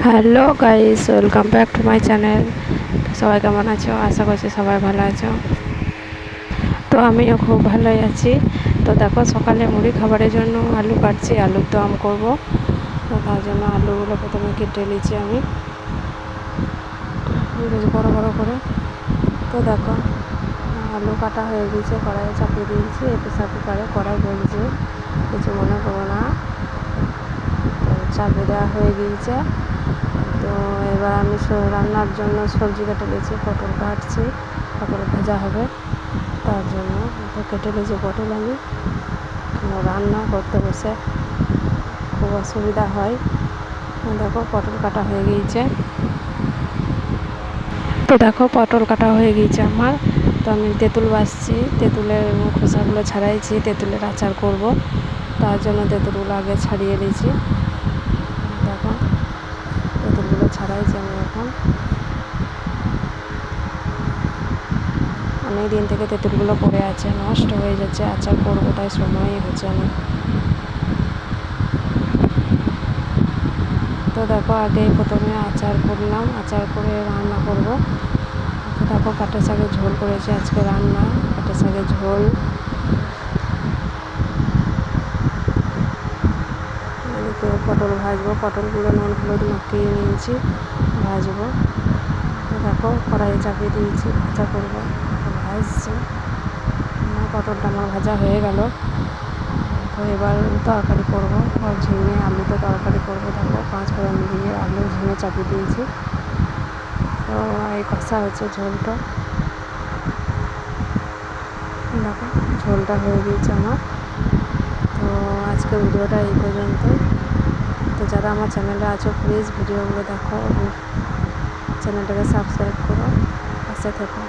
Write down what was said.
Hello guys, welcome back to my channel. সবাই কেমন আছো? আশা করছি সবাই ভালো আছো। তো আমিও খুব ভালোই আছি। তো দেখো, সকালে মুড়ি খাবারের জন্য আলু কাটছি, আলুর দম করব। তো তার জন্য আলুগুলো প্রথমে কেটে নিচ্ছি আমি বেশ বড় বড় করে। তো দেখো, আলু কাটা হয়ে গিয়েছে, কড়াইয়ে চাপিয়ে দিয়েছি। প্রেসার কুকারে কড়াই বলছে, কিছু মনে করো না। তো চাপিয়ে দেওয়া হয়ে গিয়েছে। তো এবার আমি রান্নার জন্য সবজি কেটে নিয়েছি, পটল কাটছি, পটল ভাজা হবে তার জন্য। তো কেটে নিয়েছি পটল আমি। রান্না করতে বসে খুব অসুবিধা হয়। দেখো, পটল কাটা হয়ে গিয়েছে। তো দেখো, পটল কাটা হয়ে গিয়েছে আমার। তো আমি তেঁতুল বাছছি, তেঁতুলের খোসাগুলো ছাড়াইছি, তেঁতুলের আচার করব। তার জন্য তেঁতুলগুলো আগে ছাড়িয়ে নিয়েছি। দেখো, তেঁতুলগুলো ছাড়াইছি আমি এখন। অনেক দিন থেকে তেঁতুলগুলো পড়ে আছে, নষ্ট হয়ে যাচ্ছে। আচার করবো, তাই সময়ই হচ্ছে না। তো দেখো, আগে প্রথমে আচার করলাম, আচার করে রান্না করব। তো দেখো, পাটের শাকের ঝোল করেছি আজকে রান্না, পাটের শাকের ঝোল। এদিকে পটল ভাজবো, পটলগুলো নুন হলুদ মাখিয়ে নিয়েছি, ভাজবো। তো দেখো, কড়াইয়ে চাপিয়ে দিয়েছি, ভাজা করবো, ভাজছি। পটলটা আমার ভাজা হয়ে গেল। তো এবার তরকারি করবো, ঝিঙে আলুতে তরকারি করবো। দেখো, 5 ফোড়ন দিয়ে আলু ঝিঙে চাপিয়ে দিয়েছি। তো এই কষা হচ্ছে ঝোলটা। দেখো, ঝোলটা হয়ে গিয়েছে আমার। তো আজকে ভিডিওটা এই পর্যন্তই। তো যারা আমার চ্যানেলে আছো, প্লিজ ভিডিওগুলো দেখো, চ্যানেলটাকে সাবস্ক্রাইব করো, পাশে থেকো।